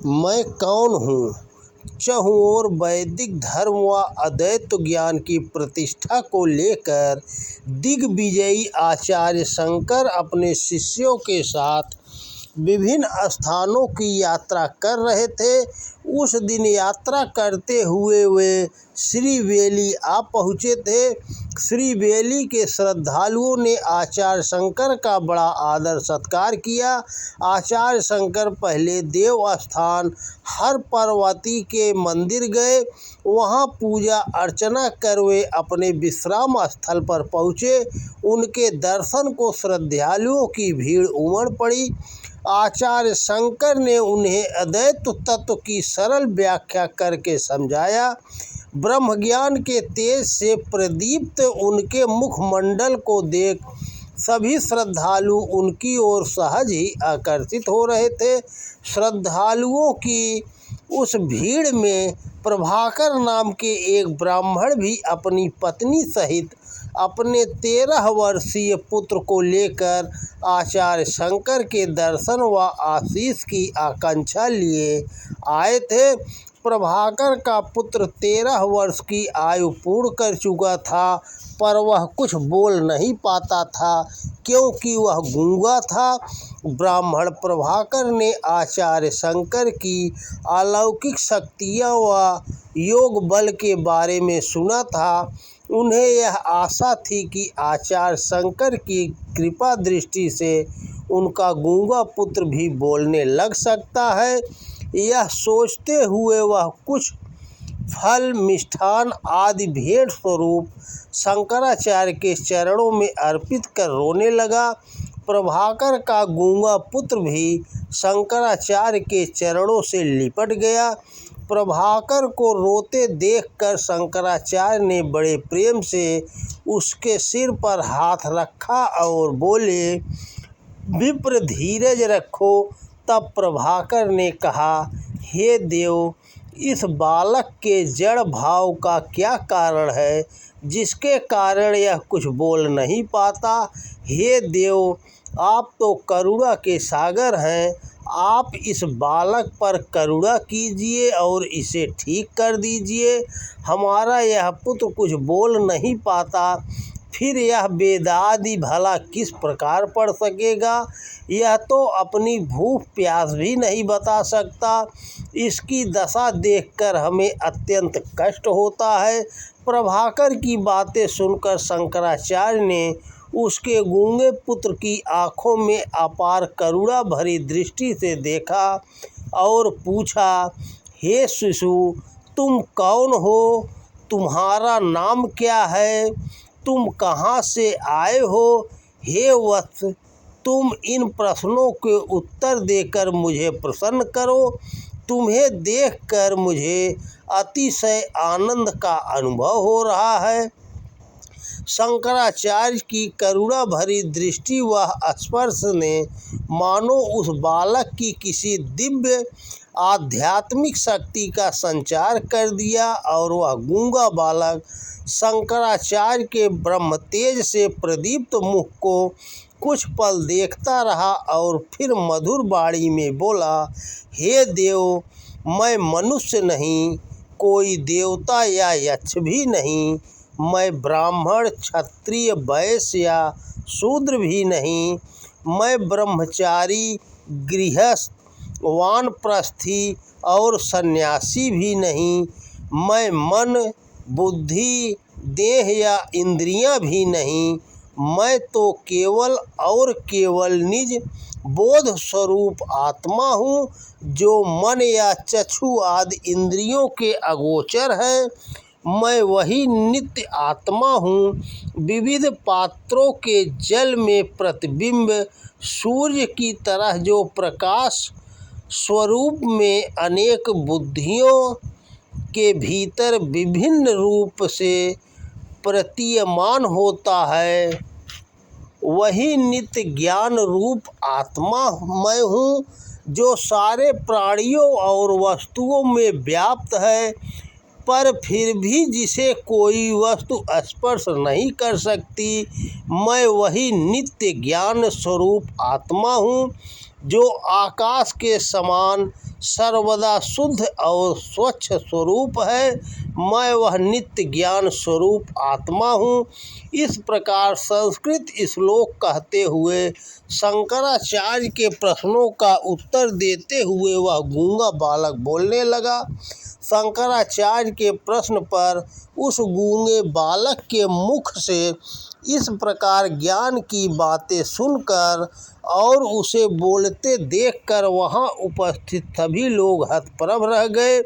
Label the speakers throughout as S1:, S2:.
S1: मैं कौन हूँ। चहुँ ओर वैदिक धर्म व अद्वैत ज्ञान की प्रतिष्ठा को लेकर दिग्विजयी आचार्य शंकर अपने शिष्यों के साथ विभिन्न स्थानों की यात्रा कर रहे थे। उस दिन यात्रा करते हुए वे श्रीवेली आ पहुँचे थे। श्रीवेली के श्रद्धालुओं ने आचार्य शंकर का बड़ा आदर सत्कार किया। आचार्य शंकर पहले देव स्थान हर पार्वती के मंदिर गए। वहां पूजा अर्चना कर वे अपने विश्राम स्थल पर पहुँचे। उनके दर्शन को श्रद्धालुओं की भीड़ उमड़ पड़ी। आचार्य शंकर ने उन्हें अद्वैत तत्व की सरल व्याख्या करके समझाया। ब्रह्मज्ञान के तेज से प्रदीप्त उनके मुखमंडल को देख सभी श्रद्धालु उनकी ओर सहज ही आकर्षित हो रहे थे। श्रद्धालुओं की उस भीड़ में प्रभाकर नाम के एक ब्राह्मण भी अपनी पत्नी सहित अपने 13 वर्षीय पुत्र को लेकर आचार्य शंकर के दर्शन व आशीष की आकांक्षा लिए आए थे। प्रभाकर का पुत्र 13 वर्ष की आयु पूर्ण कर चुका था, पर वह कुछ बोल नहीं पाता था क्योंकि वह गूंगा था। ब्राह्मण प्रभाकर ने आचार्य शंकर की अलौकिक शक्तियाँ व योग बल के बारे में सुना था। उन्हें यह आशा थी कि आचार्य शंकर की कृपा दृष्टि से उनका गूंगा पुत्र भी बोलने लग सकता है। यह सोचते हुए वह कुछ फल मिष्ठान आदि भेंट स्वरूप शंकराचार्य के चरणों में अर्पित कर रोने लगा। प्रभाकर का गूंगा पुत्र भी शंकराचार्य के चरणों से लिपट गया। प्रभाकर को रोते देखकर शंकराचार्य ने बड़े प्रेम से उसके सिर पर हाथ रखा और बोले, विप्र धीरज रखो। तब प्रभाकर ने कहा, हे देव, इस बालक के जड़ भाव का क्या कारण है जिसके कारण यह कुछ बोल नहीं पाता। हे देव, आप तो करुणा के सागर हैं। आप इस बालक पर करुणा कीजिए और इसे ठीक कर दीजिए। हमारा यह पुत्र कुछ बोल नहीं पाता, फिर यह वेदादि भला किस प्रकार पढ़ सकेगा। यह तो अपनी भूख प्यास भी नहीं बता सकता। इसकी दशा देखकर हमें अत्यंत कष्ट होता है। प्रभाकर की बातें सुनकर शंकराचार्य ने उसके गूंगे पुत्र की आंखों में अपार करुणा भरी दृष्टि से देखा और पूछा, हे शिशु, तुम कौन हो? तुम्हारा नाम क्या है? तुम कहाँ से आए हो? हे वत्स, तुम इन प्रश्नों के उत्तर देकर मुझे प्रसन्न करो। तुम्हें देखकर मुझे अतिशय आनंद का अनुभव हो रहा है। शंकराचार्य की करुणा भरी दृष्टि व स्पर्श ने मानो उस बालक की किसी दिव्य आध्यात्मिक शक्ति का संचार कर दिया और वह गूंगा बालक शंकराचार्य के ब्रह्म तेज से प्रदीप्त मुख को कुछ पल देखता रहा और फिर मधुर वाणी में बोला, हे देव, मैं मनुष्य नहीं, कोई देवता या यक्ष भी नहीं। मैं ब्राह्मण, क्षत्रिय, वैश्य या शूद्र भी नहीं। मैं ब्रह्मचारी, गृहस्थ, वानप्रस्थी और सन्यासी भी नहीं। मैं मन, बुद्धि, देह या इंद्रियां भी नहीं। मैं तो केवल और केवल निज बोध स्वरूप आत्मा हूँ, जो मन या चक्षु आदि इंद्रियों के अगोचर है। मैं वही नित्य आत्मा हूँ, विविध पात्रों के जल में प्रतिबिंब सूर्य की तरह जो प्रकाश स्वरूप में अनेक बुद्धियों के भीतर विभिन्न रूप से प्रतीयमान होता है। वही नित्य ज्ञान रूप आत्मा मैं हूँ, जो सारे प्राणियों और वस्तुओं में व्याप्त है, पर फिर भी जिसे कोई वस्तु स्पर्श नहीं कर सकती। मैं वही नित्य ज्ञान स्वरूप आत्मा हूँ, जो आकाश के समान सर्वदा शुद्ध और स्वच्छ स्वरूप है। मैं वह नित्य ज्ञान स्वरूप आत्मा हूँ। इस प्रकार संस्कृत श्लोक कहते हुए शंकराचार्य के प्रश्नों का उत्तर देते हुए वह गूंगा बालक बोलने लगा। शंकराचार्य के प्रश्न पर उस गूंगे बालक के मुख से इस प्रकार ज्ञान की बातें सुनकर और उसे बोलते देखकर वहां उपस्थित सभी लोग हतप्रभ रह गए।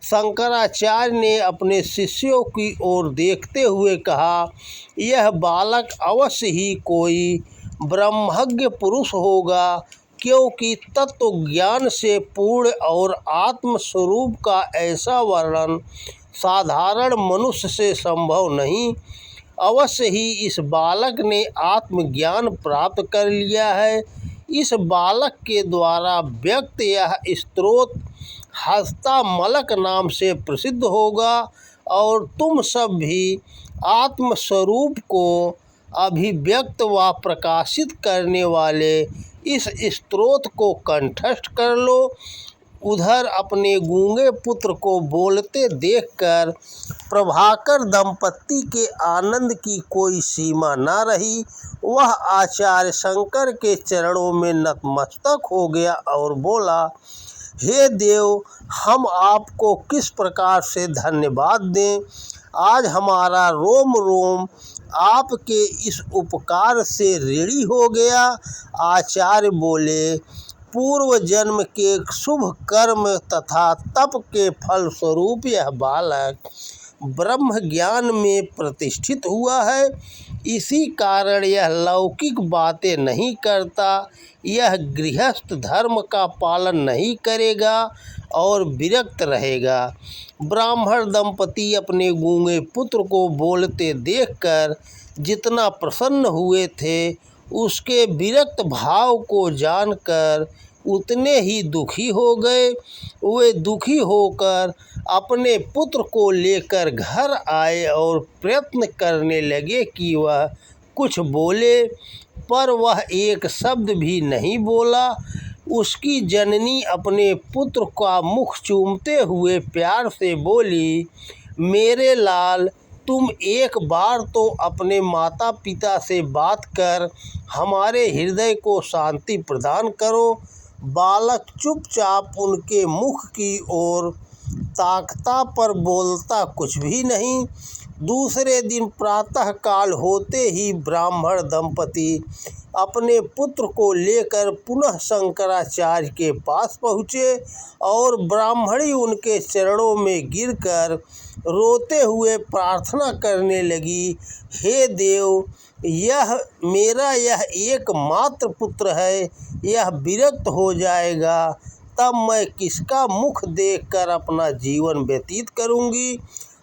S1: शंकराचार्य ने अपने शिष्यों की ओर देखते हुए कहा, यह बालक अवश्य ही कोई ब्रह्मज्ञ पुरुष होगा, क्योंकि तत्व ज्ञान से पूर्ण और आत्मस्वरूप का ऐसा वर्णन साधारण मनुष्य से संभव नहीं। अवश्य ही इस बालक ने आत्मज्ञान प्राप्त कर लिया है। इस बालक के द्वारा व्यक्त यह स्तोत्र हस्तामलक नाम से प्रसिद्ध होगा और तुम सब भी आत्मस्वरूप को अभिव्यक्त व प्रकाशित करने वाले इस स्तोत्र को कंठस्थ कर लो। उधर अपने गूंगे पुत्र को बोलते देखकर प्रभाकर दंपत्ति के आनंद की कोई सीमा न रही। वह आचार्य शंकर के चरणों में नतमस्तक हो गया और बोला, हे देव, हम आपको किस प्रकार से धन्यवाद दें। आज हमारा रोम रोम आपके इस उपकार से ऋणी हो गया। आचार्य बोले, पूर्व जन्म के शुभ कर्म तथा तप के फल स्वरूप यह बालक ब्रह्म ज्ञान में प्रतिष्ठित हुआ है। इसी कारण यह लौकिक बातें नहीं करता। यह गृहस्थ धर्म का पालन नहीं करेगा और विरक्त रहेगा। ब्राह्मण दंपति अपने गूंगे पुत्र को बोलते देखकर जितना प्रसन्न हुए थे, उसके विरक्त भाव को जानकर उतने ही दुखी हो गए। वे दुखी होकर अपने पुत्र को लेकर घर आए और प्रयत्न करने लगे कि वह कुछ बोले, पर वह एक शब्द भी नहीं बोला। उसकी जननी अपने पुत्र का मुख चूमते हुए प्यार से बोली, मेरे लाल, तुम एक बार तो अपने माता पिता से बात कर हमारे हृदय को शांति प्रदान करो। बालक चुपचाप उनके मुख की ओर ताकता, पर बोलता कुछ भी नहीं। दूसरे दिन प्रातः काल होते ही ब्राह्मण दंपति अपने पुत्र को लेकर पुनः शंकराचार्य के पास पहुँचे और ब्राह्मणी उनके चरणों में गिरकर रोते हुए प्रार्थना करने लगी, हे देव, यह मेरा एकमात्र पुत्र है। यह विरक्त हो जाएगा तब मैं किसका मुख देखकर अपना जीवन व्यतीत करूंगी।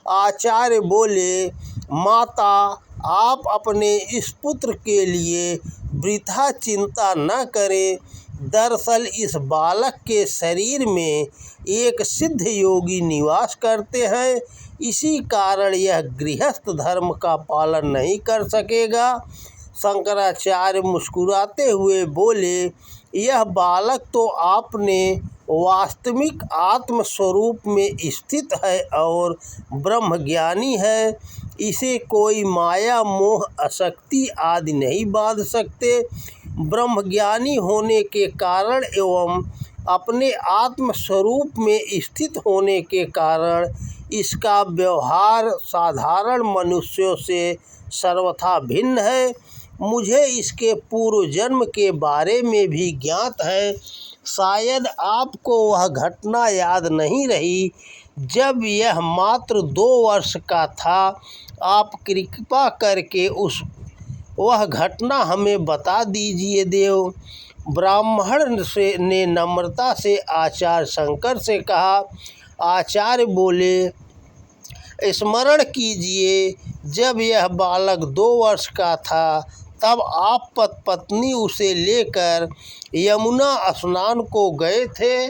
S1: आचार्य बोले, माता, आप अपने इस पुत्र के लिए वृथा चिंता न करें। दरअसल इस बालक के शरीर में एक सिद्ध योगी निवास करते हैं। इसी कारण यह गृहस्थ धर्म का पालन नहीं कर सकेगा। शंकराचार्य मुस्कुराते हुए बोले, यह बालक तो आपने वास्तविक आत्म स्वरूप में स्थित है और ब्रह्मज्ञानी है। इसे कोई माया मोह आसक्ति आदि नहीं बांध सकते। ब्रह्मज्ञानी होने के कारण एवं अपने आत्म स्वरूप में स्थित होने के कारण इसका व्यवहार साधारण मनुष्यों से सर्वथा भिन्न है। मुझे इसके पूर्व जन्म के बारे में भी ज्ञात है। शायद आपको वह घटना याद नहीं रही जब यह मात्र 2 वर्ष का था। आप कृपा करके वह घटना हमें बता दीजिए देव। ब्राह्मण ने नम्रता से आचार्य शंकर से कहा। आचार्य बोले, स्मरण कीजिए, जब यह बालक 2 वर्ष का था तब आप पत्नी उसे लेकर यमुना स्नान को गए थे।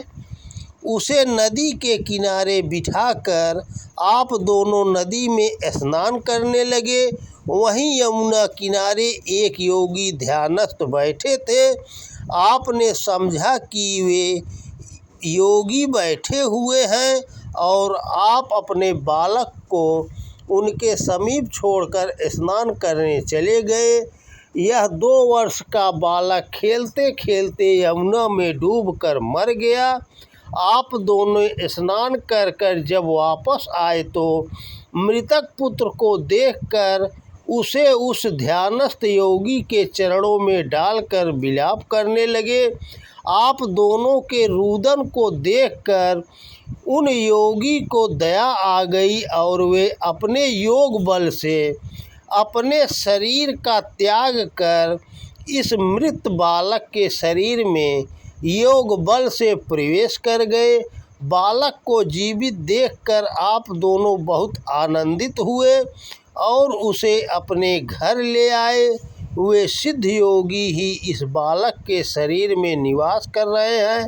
S1: उसे नदी के किनारे बिठाकर आप दोनों नदी में स्नान करने लगे। वहीं यमुना किनारे एक योगी ध्यानस्थ बैठे थे। आपने समझा कि वे योगी बैठे हुए हैं और आप अपने बालक को उनके समीप छोड़कर स्नान करने चले गए। यह 2 वर्ष का बालक खेलते खेलते यमुना में डूबकर मर गया। आप दोनों स्नान कर जब वापस आए तो मृतक पुत्र को देखकर उसे उस ध्यानस्थ योगी के चरणों में डालकर विलाप करने लगे। आप दोनों के रुदन को देखकर उन योगी को दया आ गई और वे अपने योग बल से अपने शरीर का त्याग कर इस मृत बालक के शरीर में योग बल से प्रवेश कर गए। बालक को जीवित देखकर आप दोनों बहुत आनंदित हुए और उसे अपने घर ले आए। वे सिद्ध योगी ही इस बालक के शरीर में निवास कर रहे हैं।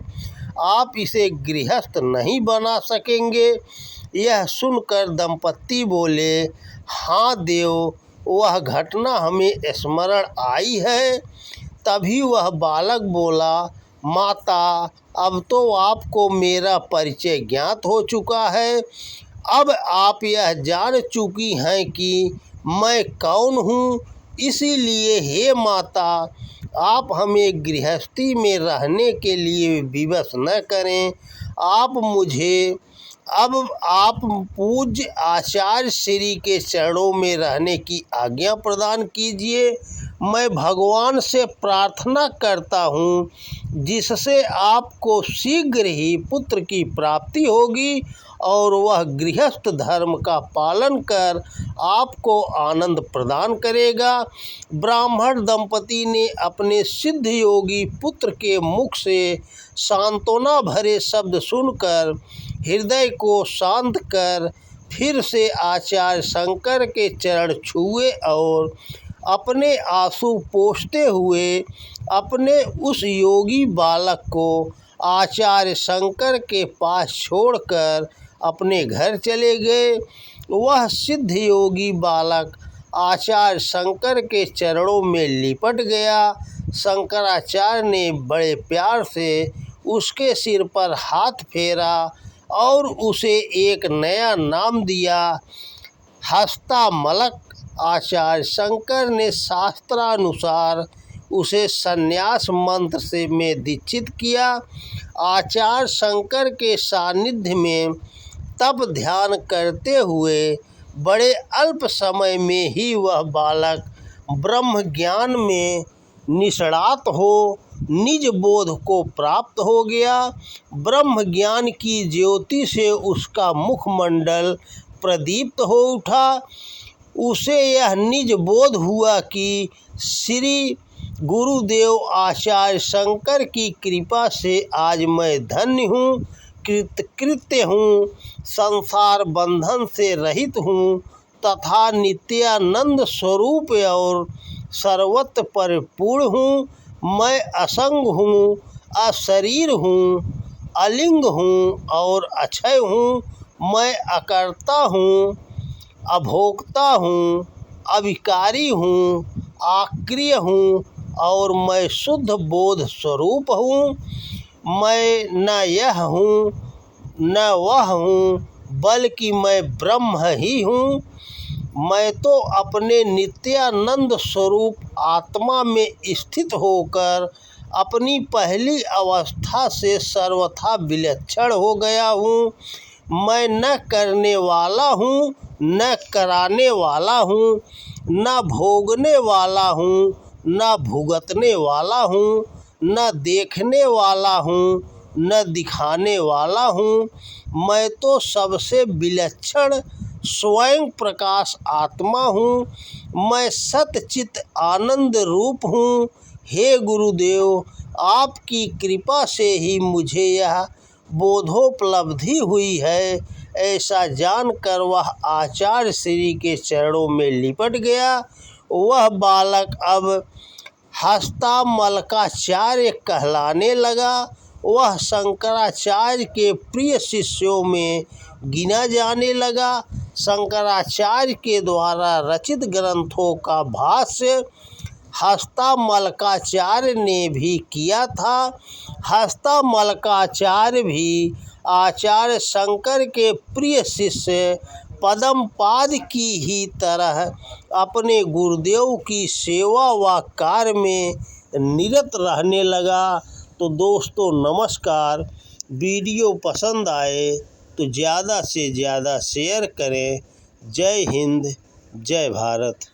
S1: आप इसे गृहस्थ नहीं बना सकेंगे। यह सुनकर दंपत्ति बोले, हाँ देव, वह घटना हमें स्मरण आई है। तभी वह बालक बोला, माता, अब तो आपको मेरा परिचय ज्ञात हो चुका है। अब आप यह जान चुकी हैं कि मैं कौन हूँ। इसीलिए हे माता, आप हमें गृहस्थी में रहने के लिए विवश न करें। आप पूज्य आचार्य श्री के चरणों में रहने की आज्ञा प्रदान कीजिए। मैं भगवान से प्रार्थना करता हूँ जिससे आपको शीघ्र ही पुत्र की प्राप्ति होगी और वह गृहस्थ धर्म का पालन कर आपको आनंद प्रदान करेगा। ब्राह्मण दंपति ने अपने सिद्ध योगी पुत्र के मुख से सांत्वना भरे शब्द सुनकर हृदय को शांत कर फिर से आचार्य शंकर के चरण छुए और अपने आंसू पोंछते हुए अपने उस योगी बालक को आचार्य शंकर के पास छोड़कर अपने घर चले गए। वह सिद्ध योगी बालक आचार्य शंकर के चरणों में लिपट गया। शंकराचार्य ने बड़े प्यार से उसके सिर पर हाथ फेरा और उसे एक नया नाम दिया, हस्तामलक। आचार्य शंकर ने शास्त्रानुसार उसे संन्यास मंत्र से में दीक्षित किया। आचार्य शंकर के सानिध्य में तप ध्यान करते हुए बड़े अल्प समय में ही वह बालक ब्रह्म ज्ञान में निष्णात हो निज बोध को प्राप्त हो गया। ब्रह्म ज्ञान की ज्योति से उसका मुखमंडल प्रदीप्त हो उठा। उसे यह निज बोध हुआ कि श्री गुरुदेव आचार्य शंकर की कृपा से आज मैं धन्य हूँ, कृतकृत्य हूँ, संसार बंधन से रहित हूँ तथा नित्यानंद स्वरूप और सर्वत्र परिपूर्ण हूँ। मैं असंग हूँ, अशरीर हूँ, अलिंग हूँ और अक्षय हूँ। मैं अकर्ता हूँ, अभोक्ता हूँ, अविकारी हूँ, आक्रिय हूँ और मैं शुद्ध बोध स्वरूप हूँ। मैं न यह हूँ न वह हूँ, बल्कि मैं ब्रह्म ही हूँ। मैं तो अपने नित्यानंद स्वरूप आत्मा में स्थित होकर अपनी पहली अवस्था से सर्वथा विलक्षण हो गया हूँ। मैं न करने वाला हूँ, न कराने वाला हूँ, न भोगने वाला हूँ, न भुगतने वाला हूँ, न देखने वाला हूँ, न दिखाने वाला हूँ। मैं तो सबसे विलक्षण स्वयं प्रकाश आत्मा हूँ। मैं सतचित आनंद रूप हूँ। हे गुरुदेव, आपकी कृपा से ही मुझे यह बोधोपलब्धि हुई है। ऐसा जानकर वह आचार्य श्री के चरणों में लिपट गया। वह बालक अब हस्तामलकाचार्य कहलाने लगा। वह शंकराचार्य के प्रिय शिष्यों में गिना जाने लगा। शंकराचार्य के द्वारा रचित ग्रंथों का भाष्य हस्तामलकाचार्य ने भी किया था। हस्तामलकाचार्य भी आचार्य शंकर के प्रिय शिष्य पद्मपाद की ही तरह अपने गुरुदेव की सेवा व कार्य में निरत रहने लगा। तो दोस्तों नमस्कार, वीडियो पसंद आए तो ज़्यादा से ज़्यादा शेयर करें। जय हिंद, जय भारत।